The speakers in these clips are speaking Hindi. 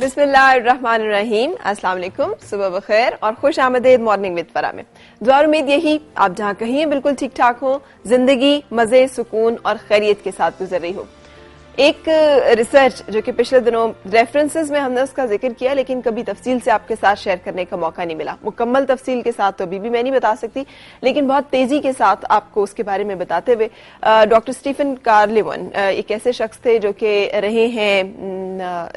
बिस्मिल्लाहिर्रहमानिर्रहीम। अस्सलाम वालेकुम, सुबह बखैर और खुश आमदीद मॉर्निंग विद फरा में। दुआ और उम्मीद यही आप जहां कहीं हैं बिल्कुल ठीक ठाक हो, जिंदगी मजे, सुकून और खैरियत के साथ गुजर रही हो। एक रिसर्च जो कि पिछले दिनों रेफरेंसेस में हमने उसका जिक्र किया, लेकिन कभी तफसील से आपके साथ शेयर करने का मौका नहीं मिला। मुकम्मल तफसील के साथ तो अभी भी मैं नहीं बता सकती, लेकिन बहुत तेजी के साथ आपको उसके बारे में बताते हुए डॉक्टर स्टीफन कार्लिमन एक ऐसे शख्स थे जो कि रहे हैं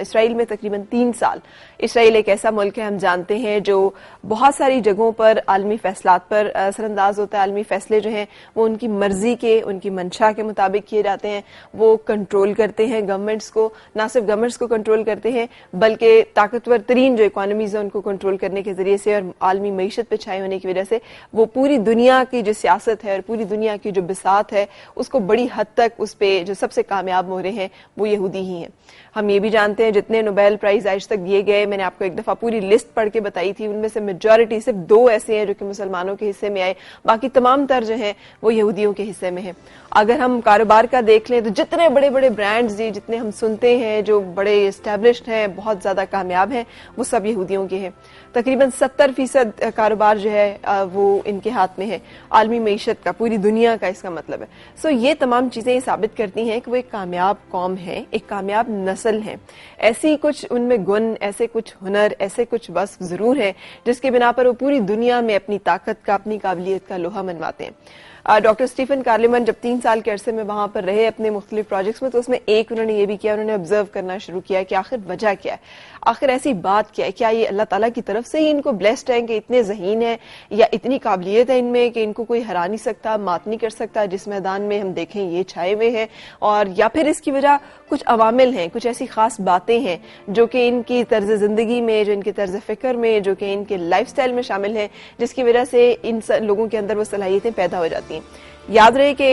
इसराइल में तकरीबन 3 साल। इसराइल एक ऐसा मुल्क है, हम जानते हैं, जो बहुत सारी जगहों पर आलमी फैसलात पर असरअंदाज होता है। आलमी फैसले जो हैं वो उनकी मर्जी के, उनकी मंशा के मुताबिक किए जाते हैं। वो कंट्रोल करते हैं गवर्नमेंट्स को, ना सिर्फ गवर्नमेंट्स को कंट्रोल करते हैं बल्कि ताकतवर तरीन जो इकोनॉमीज है उनको कंट्रोल करने के जरिए से और आलमी मईशत पे छाए होने की वजह से वो पूरी दुनिया की जो सियासत है और पूरी दुनिया की जो बिसात है उसको बड़ी हद तक उस पे जो सबसे कामयाब मोहरे हैं वो यहूदी ही हैं। हम ये भी जानते हैं जितने नोबेल प्राइज आज तक दिए गए, मैंने आपको एक दफा पूरी लिस्ट पढ़ के बताई थी, उनमें से मेजॉरिटी सिर्फ 2 ऐसे हैं जो कि मुसलमानों के हिस्से में आए, बाकी तमाम तर जो हैं वो यहूदियों के हिस्से में है। अगर हम कारोबार का देख लें तो जितने बड़े बड़े ब्रांड्स जी जितने हम सुनते हैं जो बड़े एस्टेब्लिश्ड हैं, बहुत ज्यादा कामयाब हैं, वो सब यहूदियों के हैं। तकरीबन 70% कारोबार जो है वो इनके हाथ में है, आलमी मईशत का, पूरी दुनिया का इसका मतलब है। सो ये तमाम चीजें साबित करती हैं कि वो एक कामयाब कौम है, एक कामयाब नस्ल है। ऐसी कुछ उनमें गुण, ऐसे कुछ हुनर, ऐसे कुछ वस्फ जरूर है जिसके बिना पर वो पूरी दुनिया में अपनी ताकत का, अपनी काबिलियत का लोहा मनवाते हैं। डॉक्टर स्टीफन कार्लिमन जब 3 साल के अरसे में वहां पर रहे अपने मुख्तलिफ प्रोजेक्ट्स में, तो उसमें एक उन्होंने ये भी किया, उन्होंने ऑब्जर्व करना शुरू किया कि आखिर वजह क्या है, आखिर ऐसी बात क्या है, क्या ये अल्लाह ताला की तरफ से ही इनको ब्लेस्ड है कि इतने ज़हीन है या इतनी काबिलियत है इनमें कि इनको कोई हरा नहीं सकता, मात नहीं कर सकता जिस मैदान में हम देखें ये छाए हुए हैं, और या फिर इसकी वजह कुछ अवामिल हैं, कुछ ऐसी खास बातें हैं जो कि इनकी तर्ज जिंदगी में, जो इनके तर्ज फिक्र में, जो कि इनके लाइफ स्टाइल में शामिल है, जिसकी वजह से इन लोगों के अंदर वो सलाहियतें पैदा हो जाती हैं। याद रहे कि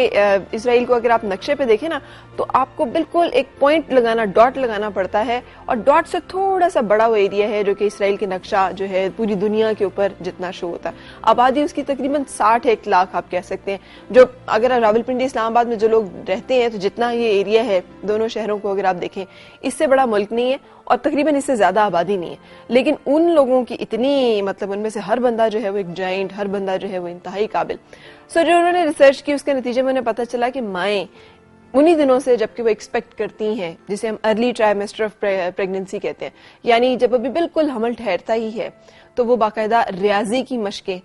इसराइल को अगर आप नक्शे पे देखें ना तो आपको बिल्कुल एक पॉइंट लगाना, डॉट लगाना पड़ता है, और डॉट से थोड़ा सा बड़ा वो एरिया है जो कि इसराइल के नक्शा जो है पूरी दुनिया के ऊपर जितना शो होता है। आबादी उसकी तकरीबन 61 लाख आप कह सकते हैं। जो अगर रावलपिंडी इस्लामाबाद में जो लोग रहते हैं तो जितना ये एरिया है दोनों शहरों को अगर आप देखें, इससे बड़ा मुल्क नहीं है और तकरीबन इससे ज्यादा आबादी नहीं है, लेकिन उन लोगों की इतनी, मतलब उनमें से हर बंदा जो है वो एक जाइंट, हर बंदा जो है वो इंतहाई काबिल। सो जो उन्होंने रिसर्च की उसके नतीजे में उन्हें पता चला कि माएँ उन्हीं दिनों से जबकि वो एक्सपेक्ट करती हैं, जिसे हम अर्ली ट्राइमेस्टर ऑफ प्रेगनेंसी कहते हैं, यानी जब अभी बिल्कुल हमल ठहरता ही है, तो वो बाकायदा रियाजी की मशकें,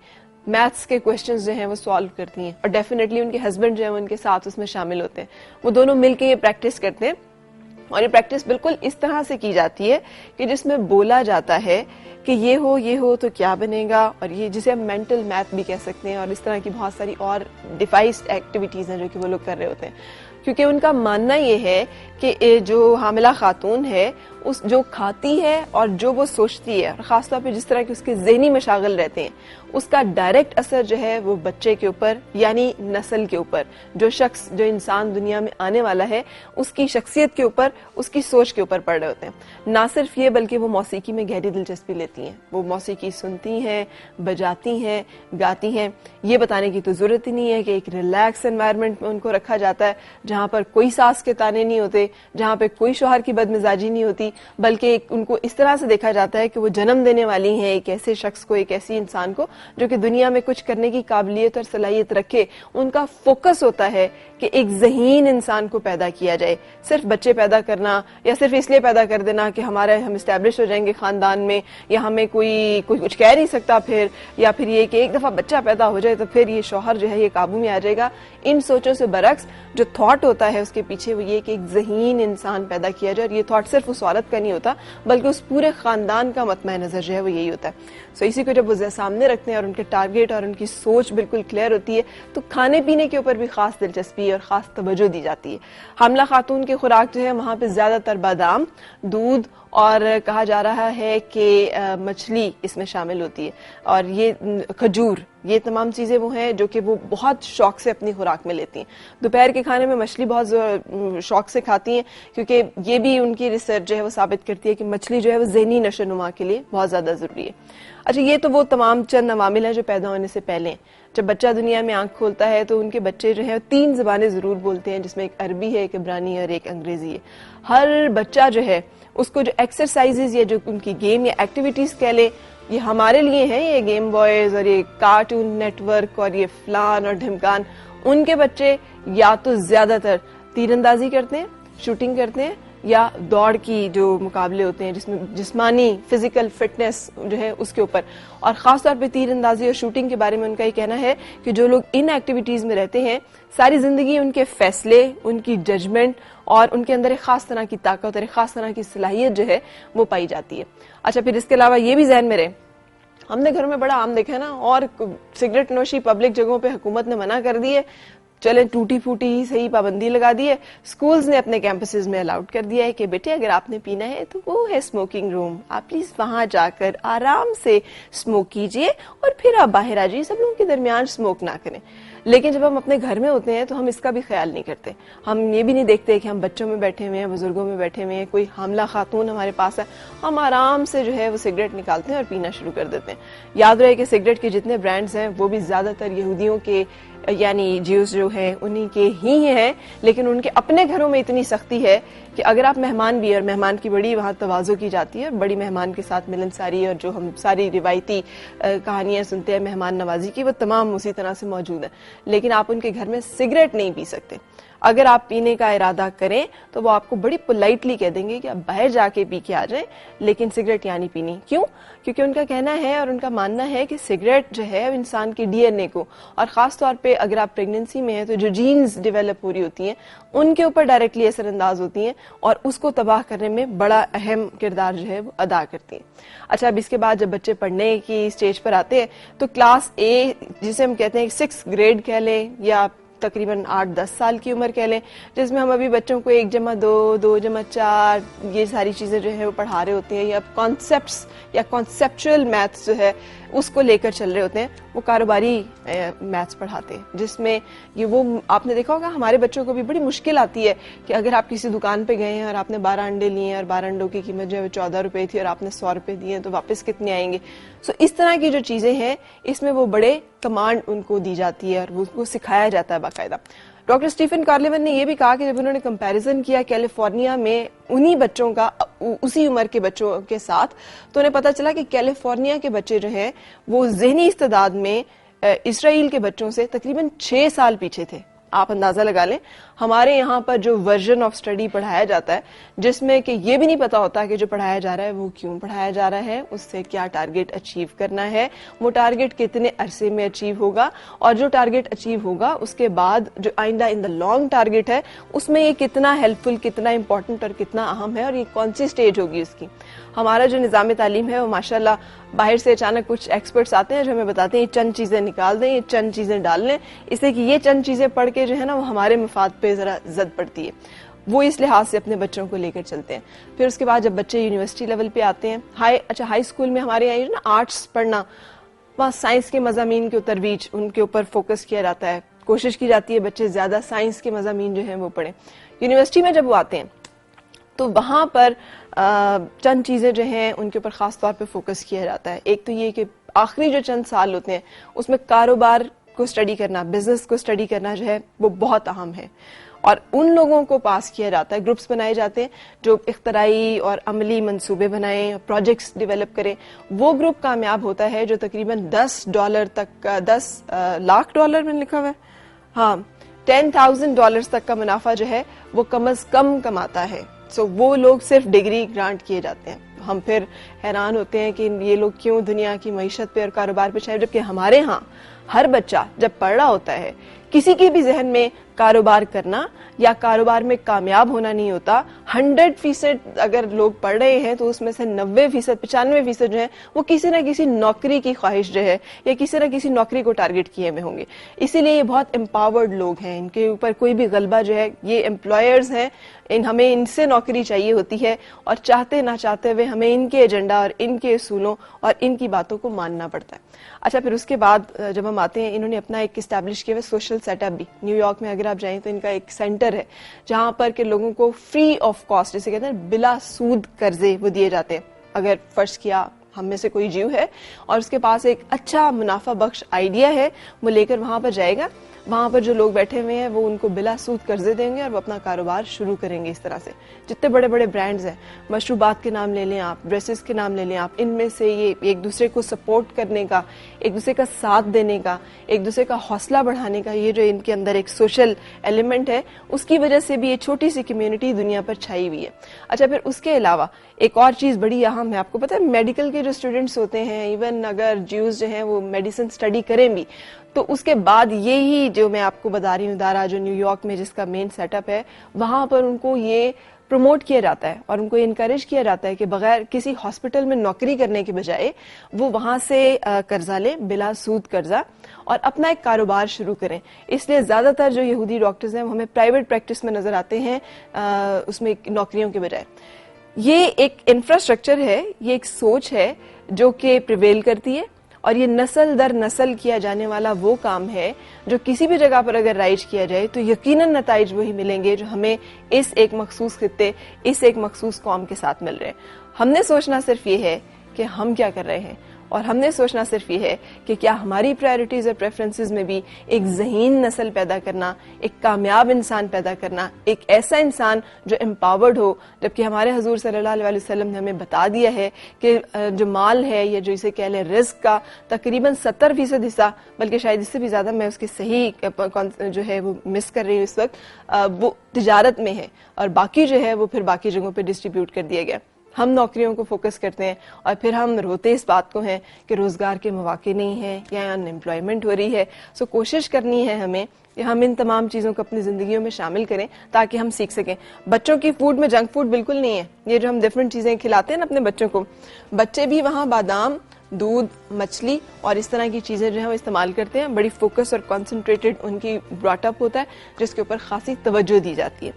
मैथ्स के क्वेश्चंस जो हैं वो सॉल्व करती हैं, और डेफिनेटली उनके हस्बैंड जो है उनके साथ उसमें शामिल होते हैं। वो दोनों मिलकर ये प्रैक्टिस करते हैं, और ये प्रैक्टिस बिल्कुल इस तरह से की जाती है कि जिसमें बोला जाता है कि ये हो तो क्या बनेगा, और ये जिसे हम मेंटल मैथ भी कह सकते हैं, और इस तरह की बहुत सारी और डिवाइस्ड एक्टिविटीज हैं जो कि वो लोग कर रहे होते हैं, क्योंकि उनका मानना ये है कि जो हामिला खातून है उस जो खाती है और जो वो सोचती है, और खासतौर पे जिस तरह के उसके ज़हनी मशागल रहते हैं, उसका डायरेक्ट असर जो है वो बच्चे के ऊपर, यानी नस्ल के ऊपर, जो शख्स, जो इंसान दुनिया में आने वाला है उसकी शख्सियत के ऊपर, उसकी सोच के ऊपर पड़ रहे होते हैं। ना सिर्फ ये बल्कि वो मौसीकी में गहरी दिलचस्पी लेती हैं, वो मौसीकी सुनती हैं, बजाती हैं, गाती हैं। ये बताने की तो जरूरत ही नहीं है कि एक रिलैक्स एनवायरनमेंट में उनको रखा जाता है जहां पर कोई सास के ताने नहीं होते, जहां पे कोई शौहर की बदमिजाजी नहीं होती, बल्कि उनको इस तरह से देखा जाता है कि वो जन्म देने वाली हैं एक ऐसे शख्स को, एक ऐसी इंसान को जो कि दुनिया में कुछ करने की काबिलियत और सलाहियत रखे। उनका फोकस होता है कि एक ज़हीन इंसान को पैदा किया जाए। सिर्फ बच्चे पैदा करना या सिर्फ इसलिए पैदा कर देना कि हम इस्टेब्लिश हो जाएंगे खानदान में, या हमें कोई कुछ कह नहीं सकता फिर, या फिर ये कि एक दफा बच्चा पैदा हो जाए तो फिर ये शौहर जो है ये काबू में आ जाएगा, इन सोचों से बरक्स जो थॉट होता है उसके पीछे वो ये कि एक ज़हीन इंसान पैदा किया जाए, और ये थॉट सिर्फ उस औरत का नहीं होता बल्कि उस पूरे खानदान का मतमय नजर जो है वो यही होता है। सो इसी को जब वो सामने रखते हैं और उनके टारगेट और उनकी सोच बिल्कुल क्लियर होती है, तो खाने पीने के ऊपर भी खास दिलचस्पी और खास तवज्जो दी जाती है। हामला खातून की खुराक जो है वहां पे ज्यादातर बादाम, दूध, और कहा जा रहा है कि मछली इसमें शामिल होती है, और ये खजूर, ये तमाम चीजें वो हैं जो कि वो बहुत शौक से अपनी खुराक में लेती हैं। दोपहर के खाने में मछली बहुत शौक से खाती हैं, क्योंकि ये भी उनकी रिसर्च जो है वो साबित करती है कि मछली जो है वो ज़हनी नशोनुमा के लिए बहुत ज्यादा जरूरी है। अच्छा, ये तो वो तमाम चंद अवामिल हैं जो पैदा होने से पहले। जब बच्चा दुनिया में आंख खोलता है तो उनके बच्चे जो है 3 ज़बानें जरूर बोलते हैं, जिसमें एक अरबी है, एक इब्रानी है और एक अंग्रेजी है। हर बच्चा जो है उसको जो एक्सरसाइजेज या जो उनकी गेम या एक्टिविटीज कह ले, ये हमारे लिए हैं, ये गेम बॉयज और ये कार्टून नेटवर्क और ये फलान और ढिमकान, उनके बच्चे या तो ज्यादातर तीरंदाजी करते हैं, शूटिंग करते हैं, या दौड़ की जो मुकाबले होते हैं जिसमें जिस्मानी फिजिकल फिटनेस जो है उसके ऊपर। और खासतौर पे तीरंदाजी और शूटिंग के बारे में उनका ये कहना है कि जो लोग इन एक्टिविटीज में रहते हैं, सारी जिंदगी उनके फैसले, उनकी जजमेंट और उनके अंदर एक खास तरह की ताकत और एक खास तरह की सलाहियत जो है वो पाई जाती है। अच्छा, फिर इसके अलावा ये भी ज़हन में रहे, हमने घरों में बड़ा आम देखा है ना, और सिगरेट नोशी पब्लिक जगहों पे हुकूमत ने मना कर दी है, चले टूटी फूटी ही सही पाबंदी लगा दी है। स्कूल्स ने अपने कैंपसेस में अलाउड कर दिया है कि बेटे अगर आपने पीना है तो वो है स्मोकिंग रूम, आप प्लीज वहां जाकर आराम से स्मोक कीजिए और फिर आप बाहर आ जाइए, सब लोगों के दरमियान स्मोक ना करें। लेकिन जब हम अपने घर में होते हैं तो हम इसका भी ख्याल नहीं करते, हम ये भी नहीं देखते कि हम बच्चों में बैठे हुए हैं, बुजुर्गों में बैठे हुए हैं, कोई हामला खातून हमारे पास है, हम आराम से जो है वो सिगरेट निकालते हैं और पीना शुरू कर देते हैं। याद रहे कि सिगरेट के जितने ब्रांड्स हैं वो भी ज्यादातर यहूदियों के यानी ज्यूस जो है उन्हीं के ही हैं, लेकिन उनके अपने घरों में इतनी सख्ती है कि अगर आप मेहमान भी, और मेहमान की बड़ी वहाँ तवाज़ो की जाती है, बड़ी मेहमान के साथ मिलनसारी और जो हम सारी रिवायती कहानियां सुनते हैं मेहमान नवाजी की, वो तमाम उसी तरह से मौजूद है। लेकिन आप उनके घर में सिगरेट नहीं पी सकते। अगर आप पीने का इरादा करें तो वो आपको बड़ी पोलाइटली कह देंगे कि आप बाहर जाके पी के आ जाएं, लेकिन सिगरेट यहाँ नहीं पीनी। क्यों? क्योंकि उनका कहना है और उनका मानना है कि सिगरेट जो है इंसान के डीएनए को, और खास तौर पे अगर आप प्रेगनेंसी में हैं तो जो जीन्स डेवलप हो रही होती हैं उनके ऊपर डायरेक्टली असरअंदाज होती हैं और उसको तबाह करने में बड़ा अहम किरदार जो है वो अदा करती हैं। अच्छा, अब इसके बाद जब बच्चे पढ़ने की स्टेज पर आते हैं तो क्लास ए, जिसे हम कहते हैं 6th ग्रेड कह लें या तकरीबन 8-10 साल की उम्र कह लें, जिसमें हम अभी बच्चों को 1+2, 2+4 ये सारी चीजें जो है वो पढ़ा रहे होते हैं, या कॉन्सेप्ट्स या कॉन्सेप्चुअल मैथ्स जो है उसको लेकर चल रहे होते हैं, वो कारोबारी मैथ्स पढ़ाते हैं, जिसमें ये वो आपने देखा होगा हमारे बच्चों को भी बड़ी मुश्किल आती है कि अगर आप किसी दुकान पे गए हैं और आपने 12 अंडे लिए हैं और 12 अंडों की कीमत जो है 14 रुपए थी और आपने 100 रुपए दिए तो वापस कितने आएंगे। सो इस तरह की जो चीजें हैं इसमें वो बड़े कमांड उनको दी जाती है और वो सिखाया जाता है बाकायदा। डॉक्टर स्टीफन कार्लेवन ने यह भी कहा कि जब उन्होंने कंपैरिजन किया कैलिफोर्निया में उन्हीं बच्चों का उसी उम्र के बच्चों के साथ, तो उन्हें पता चला कि कैलिफोर्निया के बच्चे जो हैं वो ज़हनी इस्तेदाद में इसराइल के बच्चों से तकरीबन 6 साल पीछे थे। आप अंदाजा लगा लें, हमारे यहाँ पर जो वर्जन ऑफ स्टडी पढ़ाया जाता है जिसमें कि ये भी नहीं पता होता कि जो पढ़ाया जा रहा है वो क्यों पढ़ाया जा रहा है, उससे क्या टारगेट अचीव करना है, वो टारगेट कितने अरसे में अचीव होगा, और जो टारगेट अचीव होगा उसके बाद जो आइंदा इन द लॉन्ग टारगेट है उसमें ये कितना हेल्पफुल, कितना इंपॉर्टेंट और कितना अहम है और ये कौन सी स्टेज होगी उसकी। हमारा जो निज़ाम तालीम है वो माशाल्लाह बाहर से अचानक कुछ एक्सपर्ट्स आते हैं जो हमें बताते हैं ये चंद चीजें निकाल दें, ये चंद चीजें डाल लें, इससे कि ये चंद चीजें पढ़ के जो है ना वो हमारे मफाद पे जरा जद पड़ती है। वो इस लिहाज से अपने बच्चों को लेकर चलते हैं। फिर उसके बाद जब बच्चे यूनिवर्सिटी लेवल पे आते हैं, हाई स्कूल में हमारे यहाँ ना आर्ट्स पढ़ना, वहाँ साइंस के मज़ामीन के तरवीज उनके ऊपर फोकस किया जाता है, कोशिश की जाती है बच्चे ज्यादा साइंस के मज़ामीन जो है वो पढ़ें। यूनिवर्सिटी में जब वो आते हैं तो वहां पर चंद चीजें जो हैं उनके ऊपर खास तौर पे फोकस किया जाता है। एक तो ये कि आखिरी जो चंद साल होते हैं उसमें कारोबार को स्टडी करना, बिजनेस को स्टडी करना जो है वो बहुत अहम है, और उन लोगों को पास किया जाता है, ग्रुप्स बनाए जाते हैं जो इख्तराई और अमली मंसूबे बनाएं, प्रोजेक्ट्स डेवलप करें। वो ग्रुप कामयाब होता है जो तकरीबन $10 तक का, 10 लाख डॉलर में लिखा हुआ है, हाँ, $10,000 तक का मुनाफा जो है वो कम अज कम कमाता है। सो वो लोग सिर्फ डिग्री ग्रांट किए जाते हैं। हम फिर हैरान होते हैं कि ये लोग क्यों दुनिया की मईशत पे और कारोबार पे चाहे, जबकि हमारे यहाँ हर बच्चा जब पढ़ रहा होता है किसी के भी जहन में कारोबार करना या कारोबार में कामयाब होना नहीं होता। 100% अगर लोग पढ़ रहे हैं तो उसमें से 90%, 95% जो है वो किसी ना किसी नौकरी की ख्वाहिश जो है या किसी ना किसी नौकरी को टारगेट किए हुए होंगे। इसीलिए ये बहुत एम्पावर्ड लोग हैं, इनके ऊपर कोई भी गलबा जो है, ये एम्प्लॉयर्स हैं, हमें इनसे नौकरी चाहिए होती है और चाहते ना चाहते हुए हमें इनके एजेंडा और इनके असूलों और इनकी बातों को मानना पड़ता है। अच्छा, फिर उसके बाद जब हम आते हैं, इन्होंने अपना एक इस्टेब्लिश किया हुआ सोशल सेटअप भी। न्यूयॉर्क में अगर आप जाएं तो इनका एक सेंटर है जहां पर के लोगों को फ्री ऑफ कॉस्ट, जिसे कहते हैं बिला सूद कर्जे वो दिए जाते हैं। अगर फर्ज किया हम में से कोई जीव है और उसके पास एक अच्छा मुनाफा बख्श आइडिया है, वो लेकर वहां पर जाएगा, वहां पर जो लोग बैठे हुए हैं वो उनको बिला सूद कर्जे देंगे और वो अपना कारोबार शुरू करेंगे। इस तरह से जितने बड़े बड़े ब्रांड्स हैं, मशरूबात के नाम ले लें आप, ड्रेसेस के नाम ले लें आप, इनमें से ये एक दूसरे को सपोर्ट करने का, एक दूसरे का साथ देने का, एक दूसरे का हौसला बढ़ाने का, ये जो इनके अंदर एक सोशल एलिमेंट है, उसकी वजह से भी ये छोटी सी कम्युनिटी दुनिया पर छाई हुई है। अच्छा, फिर उसके अलावा एक और चीज बड़ी अहम है, आपको पता है मेडिकल के जो स्टूडेंट्स होते हैं, इवन अगर ज्यूज जो हैं वो मेडिसिन स्टडी करें भी, तो उसके बाद यही जो मैं आपको बता रही हूँ दारा, जो न्यूयॉर्क में जिसका मेन सेटअप है, वहां पर उनको ये प्रमोट किया जाता है और उनको इनकरेज किया जाता है कि बगैर किसी हॉस्पिटल में नौकरी करने के बजाय वो वहां से कर्जा लें, बिला सूद कर्जा, और अपना एक कारोबार शुरू करें। इसलिए ज्यादातर जो यहूदी डॉक्टर्स हैं वो हमें प्राइवेट प्रैक्टिस में नजर आते हैं, उसमें नौकरियों के बजाय। ये एक इंफ्रास्ट्रक्चर है, ये एक सोच है जो कि प्रिवेल करती है और ये नस्ल दर नस्ल किया जाने वाला वो काम है जो किसी भी जगह पर अगर राइज किया जाए तो यकीनन नताइज वही मिलेंगे जो हमें इस एक मखसूस खित्ते, इस एक मखसूस कौम के साथ मिल रहे हैं। हमने सोचना सिर्फ ये है कि हम क्या कर रहे हैं, और हमने सोचना सिर्फ ये है कि क्या हमारी प्रायोरिटीज और प्रेफरेंसेस में भी एक ज़हीन नस्ल पैदा करना, एक कामयाब इंसान पैदा करना, एक ऐसा इंसान जो एम्पावर्ड हो। जबकि हमारे हुजूर सल्लल्लाहु अलैहि वसल्लम ने हमें बता दिया है कि जो माल है या जो इसे कह लें रिस्क का तकरीबन 70% हिस्सा, बल्कि शायद इससे भी ज्यादा, मैं उसकी सही जो है वो मिस कर रही हूँ इस वक्त, वो तिजारत में है और बाकी जो है वो फिर बाकी जगहों पर डिस्ट्रीब्यूट कर दिया गया। हम नौकरियों को फोकस करते हैं और फिर हम रोते इस बात को हैं कि रोजगार के मौके नहीं है या अनएम्प्लॉयमेंट हो रही है। सो कोशिश करनी है हमें कि हम इन तमाम चीज़ों को अपनी ज़िंदगियों में शामिल करें ताकि हम सीख सकें। बच्चों की फूड में जंक फूड बिल्कुल नहीं है। ये जो हम डिफरेंट चीज़ें खिलाते हैं ना अपने बच्चों को, बच्चे भी वहाँ बादाम, दूध, मछली और इस तरह की चीज़ें जो है वो इस्तेमाल करते हैं। बड़ी फोकस और कॉन्सेंट्रेटेड उनकी ब्रॉटअप होता है जिसके ऊपर खासी तवज्जो दी जाती है।